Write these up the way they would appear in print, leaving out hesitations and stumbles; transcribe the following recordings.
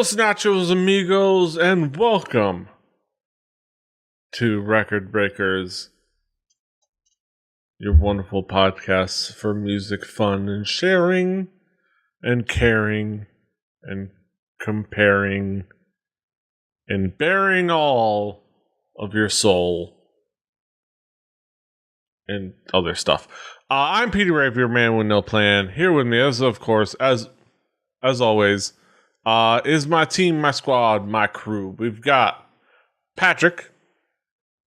Los nachos, amigos, and welcome to Record Breakers, your wonderful podcasts for music, fun, and sharing, and caring, and comparing, and bearing all of your soul, and other stuff. I'm PETEY, your man with no plan. Here with me, as always, is my team, my squad, my crew. We've got Patrick.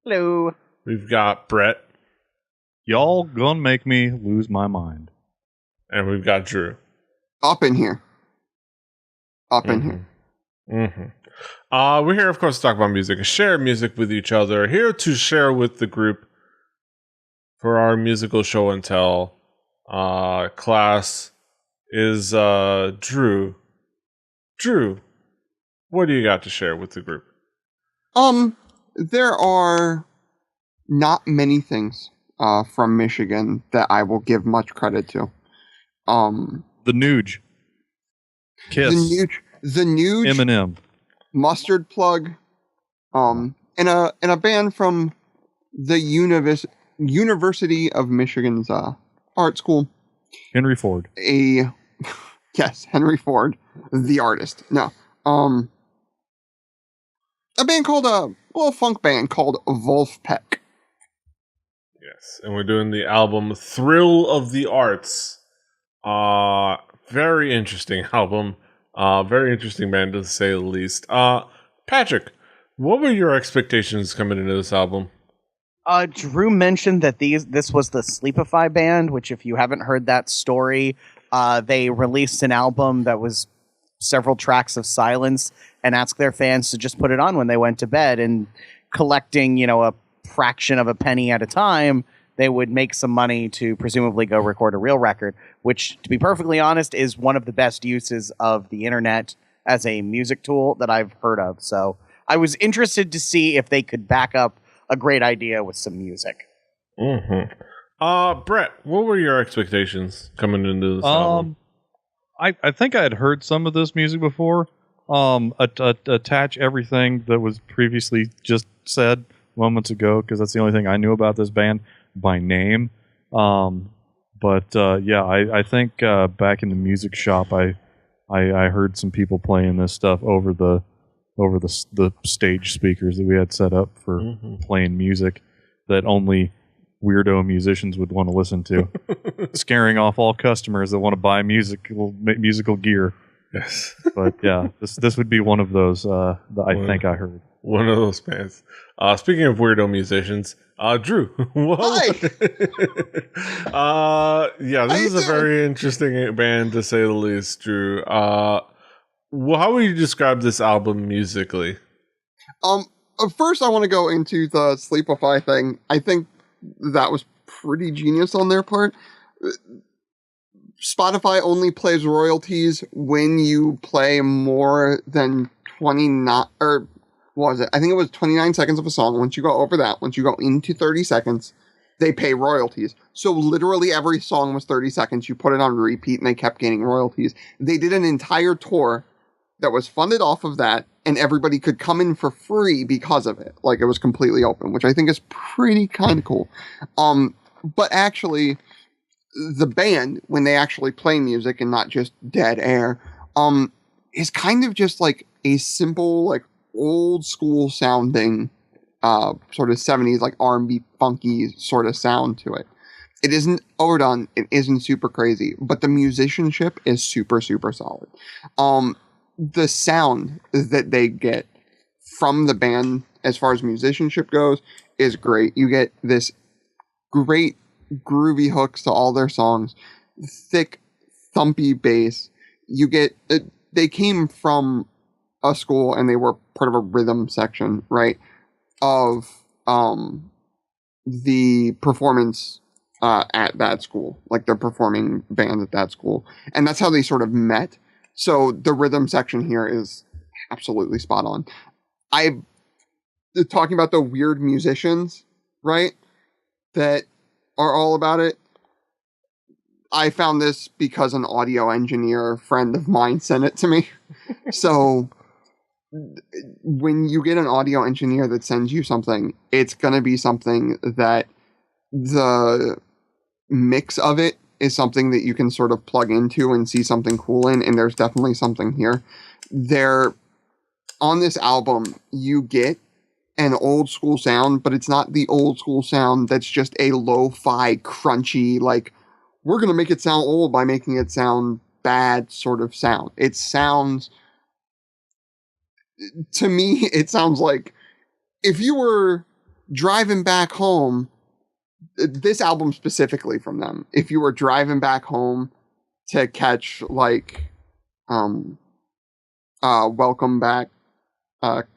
Hello. We've got Brett. Y'all gonna make me lose my mind. And we've got Drew. Up in here. Mm-hmm. We're here, of course, to talk about music and share music with each other. Here to share with the group for our musical show and tell class is Drew. Drew, what do you got to share with the group? There are not many things from Michigan that I will give much credit to. The Nuge. Kiss. The Nuge. Eminem. Mustard Plug. And a band from the University of Michigan's art school. Henry Ford. Yes, Henry Ford, the artist. No. A band called a funk band called Vulfpeck. Yes, and we're doing the album Thrill of the Arts. Very interesting album. Very interesting band, to say the least. Patrick, what were your expectations coming into this album? Drew mentioned that this was the Sleepify band, which, if you haven't heard that story, they released an album that was several tracks of silence and asked their fans to just put it on when they went to bed, and collecting, a fraction of a penny at a time, they would make some money to presumably go record a real record, which, to be perfectly honest, is one of the best uses of the internet as a music tool that I've heard of. So I was interested to see if they could back up a great idea with some music. Mm-hmm. Brett, what were your expectations coming into this album? I think I had heard some of this music before. Attach everything that was previously just said moments ago, because that's the only thing I knew about this band by name. I think back in the music shop, I heard some people playing this stuff over the stage speakers that we had set up for playing music that only weirdo musicians would want to listen to, scaring off all customers that want to buy musical gear. Yes. But yeah, this would be one of those that I think I heard. One of those bands. Speaking of weirdo musicians, Drew. Hi. This is a very interesting band, to say the least, Drew. How would you describe this album musically? First I want to go into the Sleepify thing. I think that was pretty genius on their part. Spotify only plays royalties when you play more than 29, or what was it? I think it was 29 seconds of a song. Once you go over that, once you go into 30 seconds, they pay royalties. So literally every song was 30 seconds. You put it on repeat and they kept gaining royalties. They did an entire tour that was funded off of that, and everybody could come in for free because of it. Like, it was completely open, which I think is pretty kind of cool. But actually, the band, when they actually play music and not just dead air, is kind of just like a simple, like, old school sounding, sort of 70s, like R&B funky sort of sound to it. It isn't overdone. It isn't super crazy, but the musicianship is super, super solid. The sound that they get from the band, as far as musicianship goes, is great. You get this great groovy hooks to all their songs, thick, thumpy bass. You get, they came from a school and they were part of a rhythm section, right, of the performance at that school, like the performing band at that school. And that's how they sort of met. So the rhythm section here is absolutely spot on. Talking about the weird musicians, right, that are all about it. I found this because an audio engineer friend of mine sent it to me. So when you get an audio engineer that sends you something, it's going to be something that the mix of it is something that you can sort of plug into and see something cool in, and there's definitely something here. On this album, you get an old school sound, but it's not the old school sound that's just a lo-fi, crunchy, like, we're going to make it sound old by making it sound bad sort of sound. It sounds, to me, it sounds like if you were driving back home, this album specifically from them, if you were driving back home to catch, like, Welcome Back, Cotter.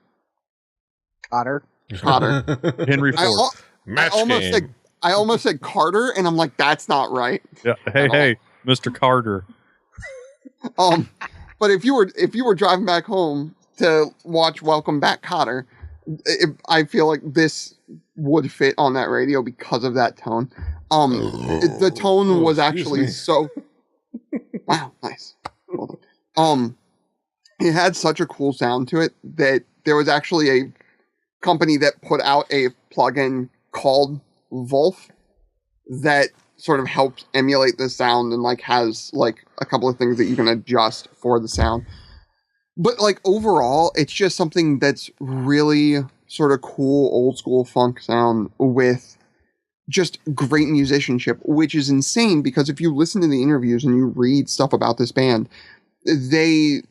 Henry Ford. I almost said Carter, and I'm like, that's not right. Yeah. Hey, Mr. Carter. But if you were driving back home to watch Welcome Back, Cotter, I feel like this would fit on that radio because of that tone. The tone was actually so. Wow, nice. Well done. It had such a cool sound to it that there was actually a company that put out a plugin called Vulf that sort of helps emulate the sound and like has like a couple of things that you can adjust for the sound. But like overall, it's just something that's really sort of cool, old school funk sound with just great musicianship, which is insane because if you listen to the interviews and you read stuff about this band, they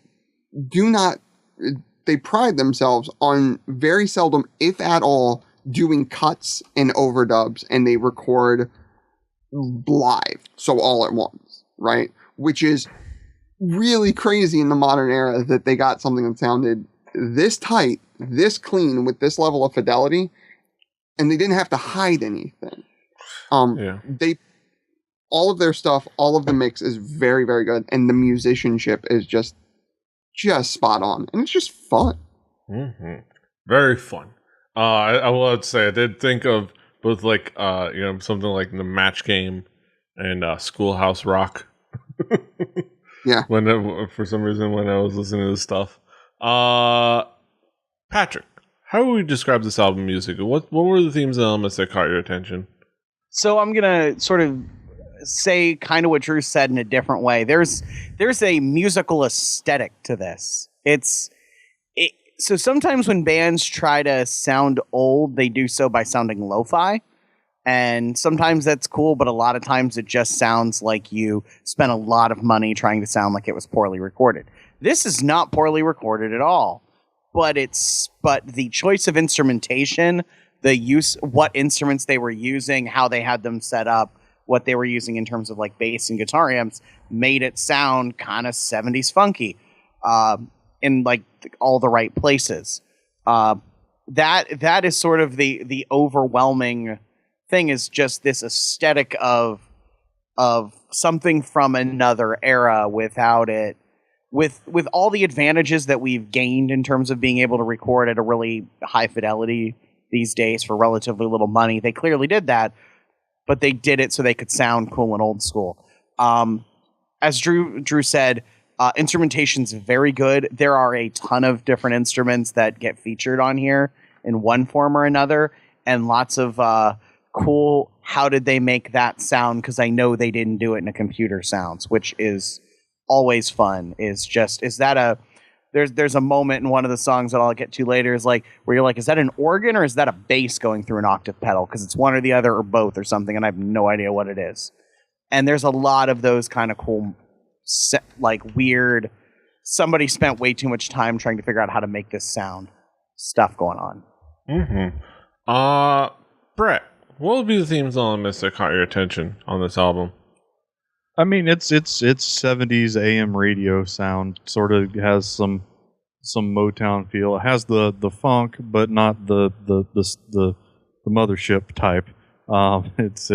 pride themselves on very seldom, if at all, doing cuts and overdubs, and they record live, so all at once, right? Which is really crazy in the modern era that they got something that sounded this tight, this clean, with this level of fidelity, and they didn't have to hide anything. All of their stuff, all of the mix is very, very good, and the musicianship is just spot on, and it's just fun. Mm-hmm. Very fun. I will say I did think of both like something like the Match Game and Schoolhouse Rock. Yeah. For some reason when I was listening to this stuff. Patrick, how would we describe this album musically? What were the themes and elements that caught your attention? So I'm gonna sort of say kind of what Drew said in a different way. There's a musical aesthetic to this. So sometimes when bands try to sound old, they do so by sounding lo-fi. And sometimes that's cool, but a lot of times it just sounds like you spent a lot of money trying to sound like it was poorly recorded. This is not poorly recorded at all. But the choice of instrumentation, what instruments they were using, how they had them set up, what they were using in terms of like bass and guitar amps, made it sound kind of 70s funky. In like all the right places. That is sort of the overwhelming thing, is just this aesthetic of something from another era without it, with all the advantages that we've gained in terms of being able to record at a really high fidelity these days for relatively little money. They clearly did that, but they did it so they could sound cool and old school. As Drew said, instrumentation's very good. There are a ton of different instruments that get featured on here in one form or another, and lots of cool, how did they make that sound? Because I know they didn't do it in a computer sounds, which is always fun. There's a moment in one of the songs that I'll get to later is like where you're like, is that an organ or is that a bass going through an octave pedal? Because it's one or the other or both or something, and I have no idea what it is. And there's a lot of those kind of cool, like weird, somebody spent way too much time trying to figure out how to make this sound stuff going on. Mm-hmm. Brett, what would be the themes and elements that caught your attention on this album? I mean, it's 70s AM radio sound. Sort of has some Motown feel. It has the funk, but not the mothership type. It's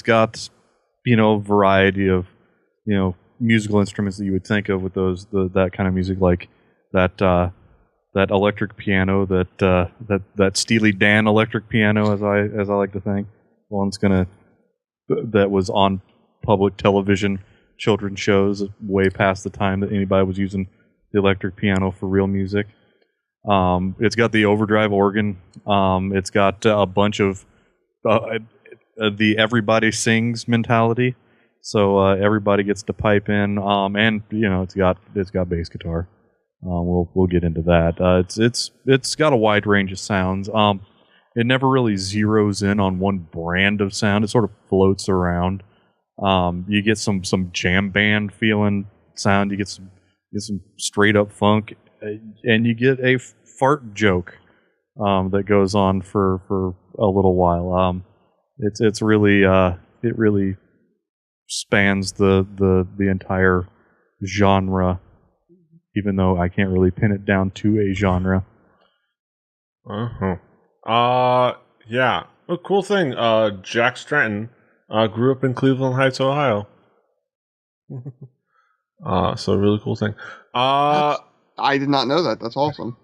got variety of musical instruments that you would think of with that kind of music, like that electric piano, that Steely Dan electric piano, as I like to think. That was on public television children's shows way past the time that anybody was using the electric piano for real music. It's got the overdrive organ. It's got a bunch of the everybody sings mentality. So everybody gets to pipe in, and it's got bass guitar. We'll get into that. It's got a wide range of sounds. It never really zeroes in on one brand of sound. It sort of floats around. You get some jam band feeling sound. You get some straight up funk, and you get a fart joke that goes on for a little while. It's really it really spans the entire genre, even though I can't really pin it down to a genre. Yeah. A cool thing. Jack Stratton grew up in Cleveland Heights, Ohio. So a really cool thing. I did not know that. That's awesome.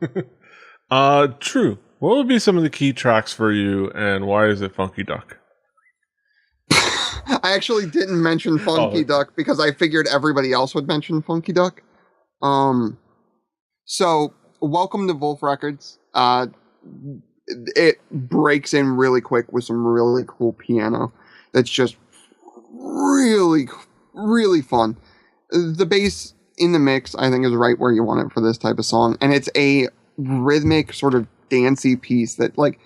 True. What would be some of the key tracks for you, and why is it Funky Duck? I actually didn't mention Funky Duck because I figured everybody else would mention Funky Duck. So welcome to Wolf Records. It breaks in really quick with some really cool piano that's just really, really fun. The bass in the mix, I think, is right where you want it for this type of song. And it's a rhythmic, sort of dancey piece that, like,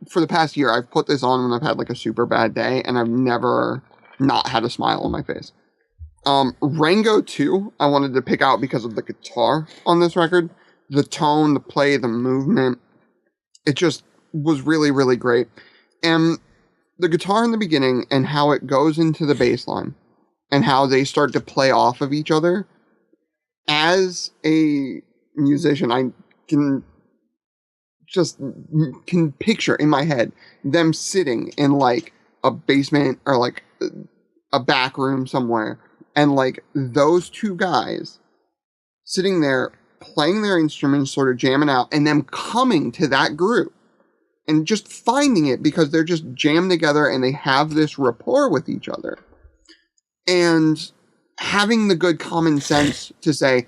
for the past year, I've put this on when I've had, like, a super bad day, and I've never not had a smile on my face. Rango 2, I wanted to pick out because of the guitar on this record. The tone, the play, the movement. It just was really, really great. And the guitar in the beginning and how it goes into the bass line and how they start to play off of each other. As a musician, I can picture in my head them sitting in like a basement or like a back room somewhere, and like those two guys sitting there playing their instruments, sort of jamming out, and them coming to that group and just finding it because they're just jammed together and they have this rapport with each other. And having the good common sense to say,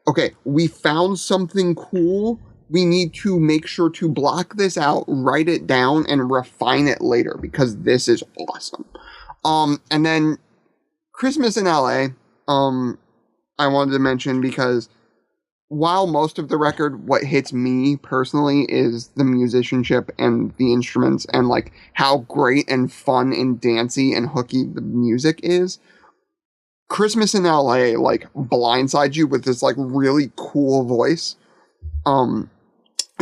okay, we found something cool. We need to make sure to block this out, write it down, and refine it later because this is awesome. And then Christmas in LA, I wanted to mention because while most of the record, what hits me personally is the musicianship and the instruments and like how great and fun and dancey and hooky the music is, Christmas in LA like blindsides you with this like really cool voice.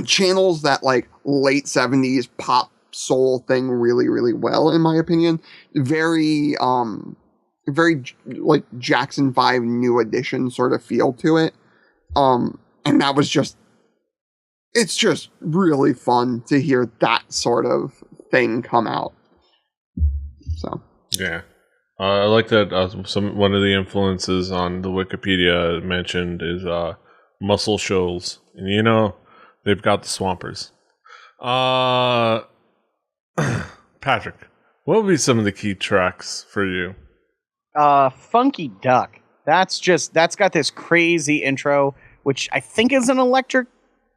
Channels that like late 70s pop soul thing really, really well, in my opinion. Very like Jackson 5 New Edition sort of feel to it. And that was it's just really fun to hear that sort of thing come out. So. Yeah. I like that one of the influences on the Wikipedia mentioned is Muscle Shoals. And they've got the Swampers. Patrick, what would be some of the key tracks for you? Funky Duck. That's got this crazy intro, which I think is an electric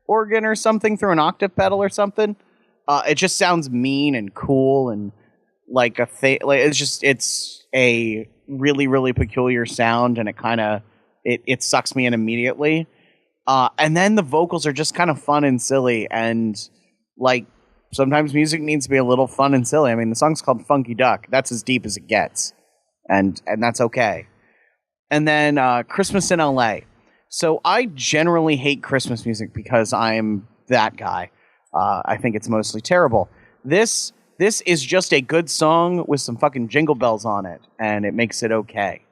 organ or something through an octave pedal or something. It just sounds mean and cool and like it's a really, really peculiar sound, and it sucks me in immediately. And then the vocals are just kind of fun and silly, and like sometimes music needs to be a little fun and silly. I mean, the song's called Funky Duck. That's as deep as it gets, and that's okay. And then Christmas in LA. So I generally hate Christmas music because I'm that guy. I think it's mostly terrible. This is just a good song with some fucking jingle bells on it, and it makes it okay.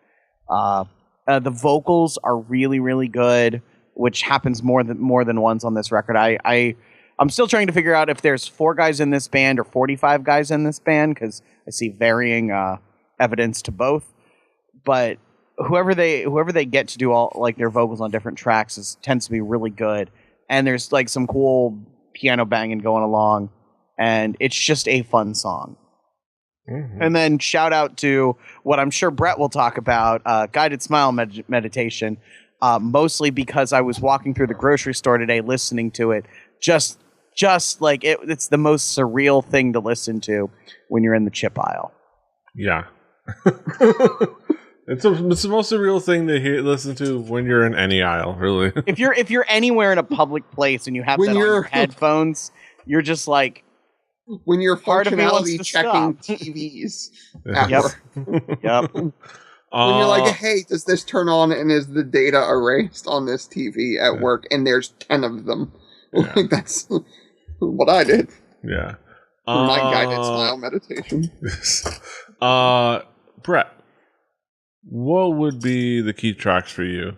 The vocals are really, really good, which happens more than once on this record. I'm still trying to figure out if there's 4 guys in this band or 45 guys in this band, because I see varying evidence to both. But whoever they get to do all like their vocals on different tracks tends to be really good, and there's like some cool piano banging going along, and it's just a fun song. And then shout out to what I'm sure Brett will talk about, Guided Smile Meditation, mostly because I was walking through the grocery store today listening to it. Just like it's the most surreal thing to listen to when you're in the chip aisle. Yeah. It's the most surreal thing to listen to when you're in any aisle, really. If you're anywhere in a public place and you have that on your headphones, you're just like, when you're part of me wants functionality to checking stop. TVs Yep. at work. Yep. When you're like, hey, does this turn on and is the data erased on this TV at work? And there's 10 of them. Yeah. Like, that's what I did. Yeah. For my guided smile meditation. Brett, what would be the key tracks for you?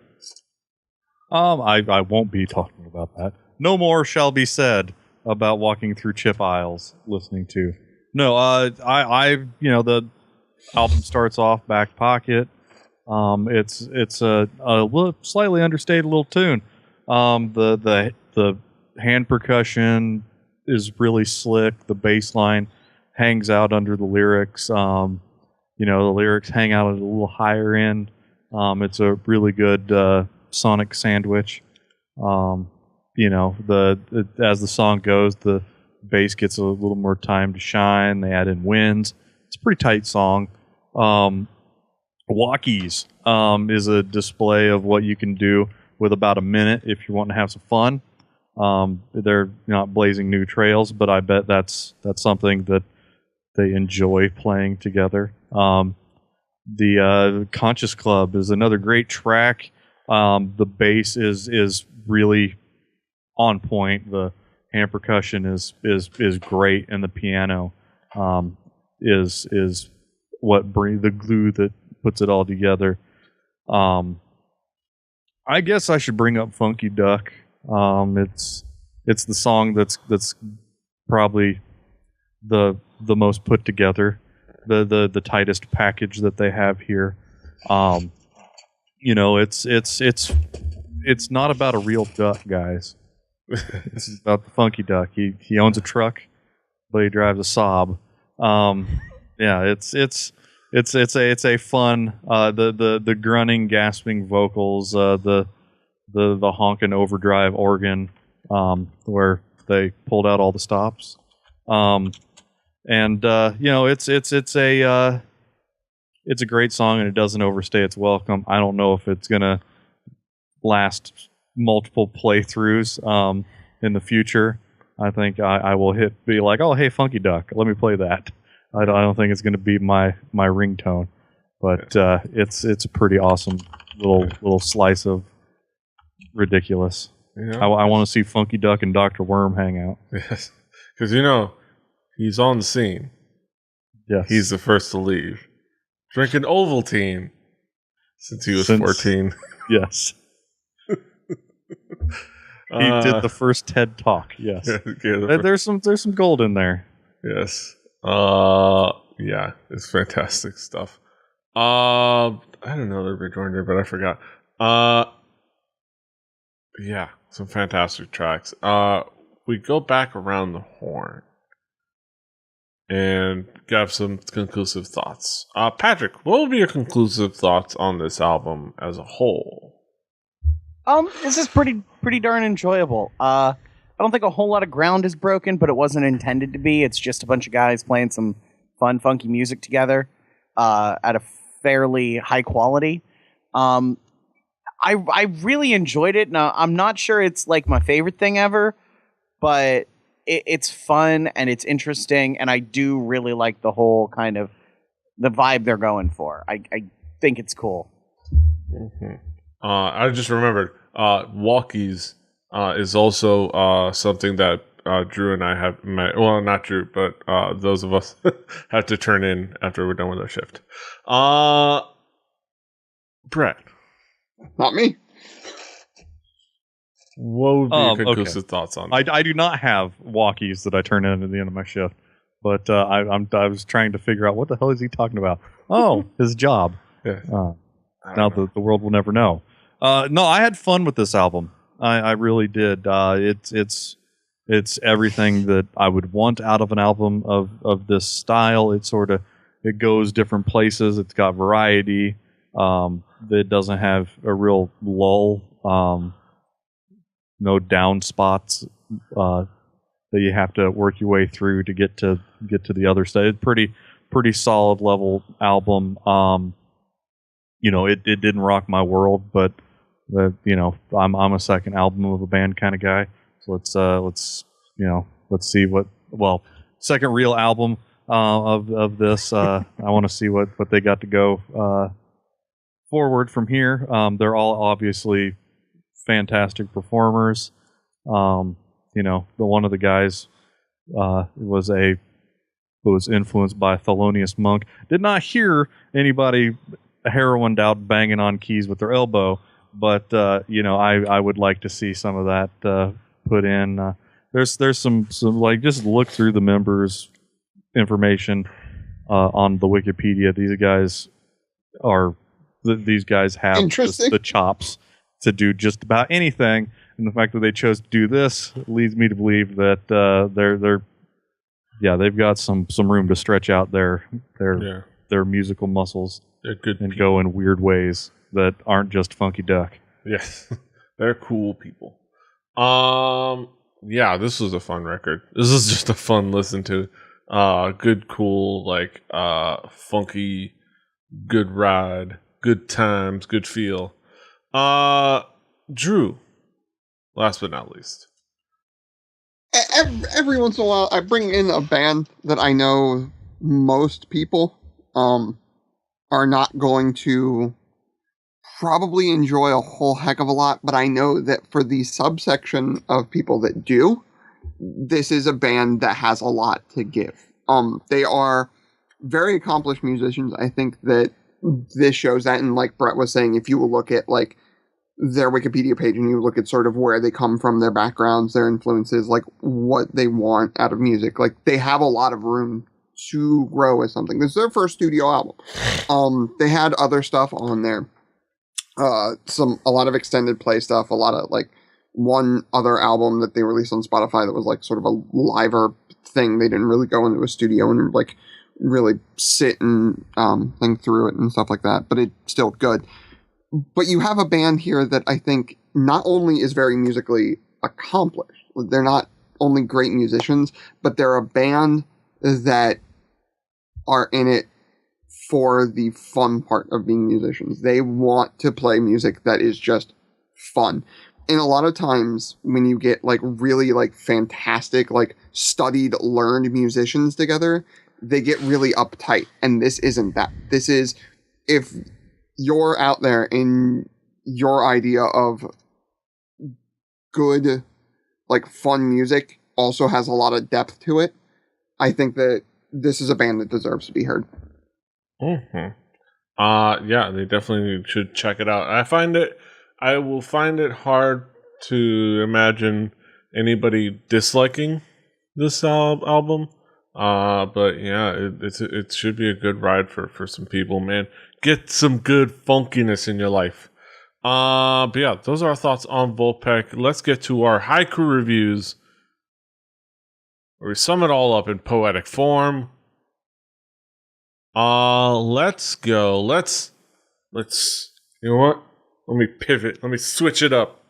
I won't be talking about that. No more shall be said about walking through chip aisles listening to. No, the album starts off Back Pocket. It's a slightly understated little tune. The hand percussion is really slick. The bass line hangs out under the lyrics. The lyrics hang out at a little higher end. It's a really good sonic sandwich. As the song goes, the bass gets a little more time to shine. They add in winds. It's a pretty tight song. Walkies is a display of what you can do with about a minute if you want to have some fun. They're not blazing new trails, but I bet that's something that they enjoy playing together. The Conscious Club is another great track. The bass is really on point. The hand percussion is great, and the piano is what the glue that puts it all together. I guess I should bring up Funky Duck. It's the song that's probably the most put together, the tightest package that they have here. It's not about a real duck, guys. It's about the Funky Duck. He owns a truck, but he drives a Saab. It's a fun the grunting, gasping vocals, the honking overdrive organ, where they pulled out all the stops. It's a great song, and it doesn't overstay its welcome. I don't know if it's gonna last multiple playthroughs in the future. I think I will be like, oh, hey, Funky Duck, let me play that. I don't think it's going to be my ringtone, but it's a pretty awesome little slice of ridiculous. Yeah. I want to see Funky Duck and Dr. Worm hang out. Yes, because he's on the scene. Yes, He's the first to leave, drinking Ovaltine since he was 14. Yes. He did the first TED Talk. Yes, there's some gold in there. Yes. Yeah, it's fantastic stuff. I don't know that rejoined her, but I forgot. Yeah, some fantastic tracks. We go back around the horn and have some conclusive thoughts. Patrick, what would be your conclusive thoughts on this album as a whole? This is pretty darn enjoyable. I don't think a whole lot of ground is broken, but it wasn't intended to be. It's just a bunch of guys playing some fun, funky music together at a fairly high quality. I really enjoyed it. Now, I'm not sure it's like my favorite thing ever, but it's fun and it's interesting, and I do really like the whole kind of the vibe they're going for. I think it's cool. Mm-hmm. I just remembered, Walkies is also something that Drew and I have met. Well, not Drew, but those of us have to turn in after we're done with our shift. Brett. Not me. What would be your conclusive thoughts on it? I do not have walkies that I turn in at the end of my shift, but I was trying to figure out what the hell is he talking about. Oh, his job. Yeah. Now the world will never know. No, I had fun with this album. I really did. It's everything that I would want out of an album of this style. It sort of it goes different places. It's got variety. It doesn't have a real lull. No down spots that you have to work your way through to get to the other side. It's pretty solid level album. It didn't rock my world, but I'm a second album of a band kind of guy. So let's see second real album of this. I want to see what they got to go forward from here. They're all obviously fantastic performers. The one of the guys was influenced by Thelonious Monk. Did not hear anybody heroined out banging on keys with their elbow, but I would like to see some of that put in. There's some like, just look through the members' information on the Wikipedia. These guys have the chops to do just about anything, and the fact that they chose to do this leads me to believe that they've got some room to stretch out their musical muscles and go in weird ways that aren't just funky duck. Yes, they're cool people. This was a fun record. This is just a fun listen to. Good, cool, like funky, good ride, good times, good feel. Drew, last but not least. Every once in a while, I bring in a band that I know most people are not going to probably enjoy a whole heck of a lot, but I know that for the subsection of people that do, this is a band that has a lot to give. They are very accomplished musicians. I think that this shows that, and like Brett was saying, if you will look at like their Wikipedia page and you look at sort of where they come from, their backgrounds, their influences, like what they want out of music, like they have a lot of room to grow as something. This is their first studio album. They had other stuff on there. A lot of extended play stuff, a lot of like one other album that they released on Spotify that was like sort of a liver thing. They didn't really go into a studio and like really sit and think through it and stuff like that, but it's still good. But you have a band here that I think not only is very musically accomplished, they're not only great musicians, but they're a band that are in it for the fun part of being musicians. They want to play music that is just fun. And a lot of times when you get like really like fantastic, like studied, learned musicians together, they get really uptight. And this isn't that. This is, if you're out there in your idea of good, like fun music also has a lot of depth to it, I think that this is a band that deserves to be heard. Mm-hmm. They definitely should check it out. I will find it hard to imagine anybody disliking this album. But yeah, it should be a good ride for some people, man. Get some good funkiness in your life. But yeah, those are our thoughts on Vulfpeck. Let's get to our haiku reviews, where we sum it all up in poetic form. Let's go. Let's. You know what? Let me pivot. Let me switch it up.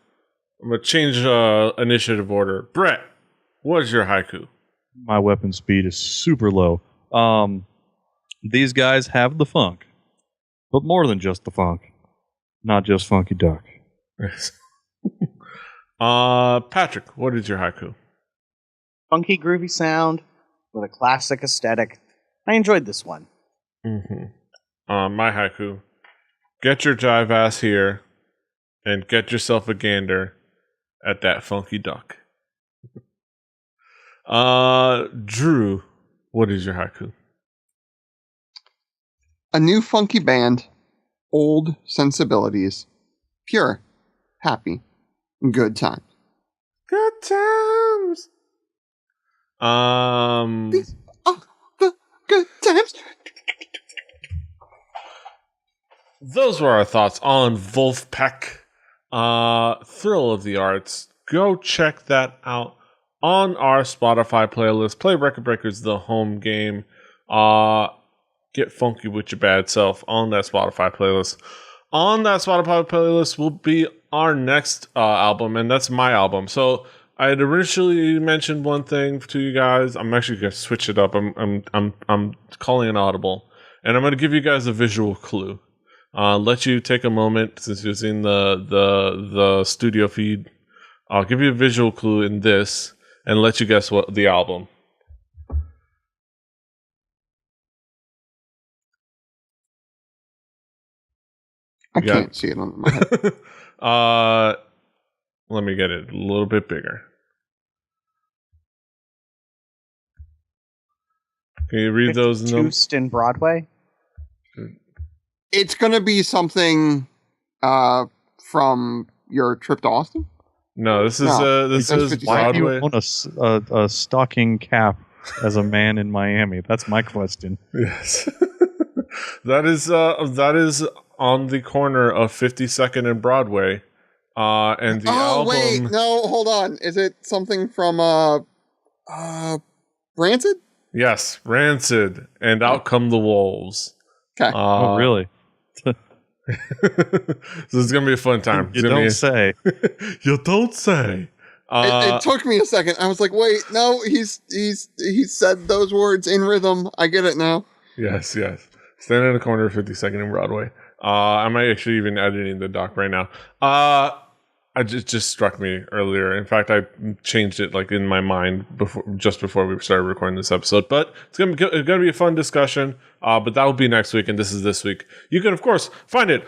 I'm gonna change initiative order. Brett, what is your haiku? My weapon speed is super low. These guys have the funk, but more than just the funk. Not just funky duck. Patrick, what is your haiku? Funky, groovy sound with a classic aesthetic. I enjoyed this one. Mm-hmm. My haiku: get your jive ass here and get yourself a gander at that funky duck. Drew, what is your haiku? A new funky band, old sensibilities, pure, happy, good times. Good times. These are the good times. Those were our thoughts on Vulfpeck. Thrill of the Arts. Go check that out on our Spotify playlist. Play Record Breakers, the home game. Get Funky with Your Bad Self on that Spotify playlist. On that Spotify playlist will be our next album, and that's my album. So I had originally mentioned one thing to you guys. I'm actually gonna switch it up. I'm calling an audible, and I'm gonna give you guys a visual clue. Let you take a moment since you're seeing the studio feed. I'll give you a visual clue in this, and let you guess what the album. I can't see it on my head. Let me get it a little bit bigger. Can you read those numbers? in Broadway? It's going to be something from your trip to Austin? No, this is why do Broadway. you own a stocking cap as a man in Miami? That's my question. Yes. that is on the corner of 52nd and Broadway. And the album. Oh wait, no, hold on. Is it something from Rancid? Yes, Rancid and Out Come the Wolves. Okay. Oh, really? So it's gonna be a fun time. You don't say. You don't say. It took me a second. I was like, wait, no, he said those words in rhythm. I get it now. Yes. Standing in the corner of 52nd and Broadway. I might actually even editing the doc right now. It just struck me earlier. In fact, I changed it like in my mind just before we started recording this episode. But it's gonna be a fun discussion. But that will be next week, and this is this week. You can of course find us,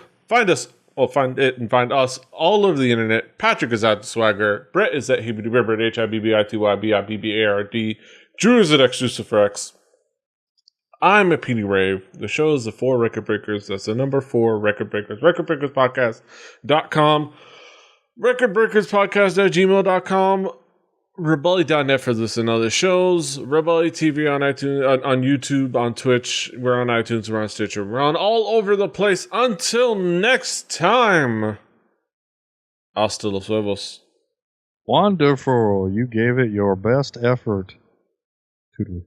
and find us all over the internet. Patrick is at Swagger. Brett is at Hibbity HIBBITYBIBBARD. Drew is at XJuciferX. I'm at PETEY RAVE. The show is the 4 Record Breakers. That's the number 4 Record Breakers. RecordBreakersPodcast.com. RecordBreakersPodcast@gmail.com. Rebelli.net for this and other shows. Rebelli TV on iTunes, on YouTube, on Twitch. We're on iTunes, we're on Stitcher. We're on all over the place. Until next time. Hasta los huevos. Wonderful. You gave it your best effort. Toodaloo.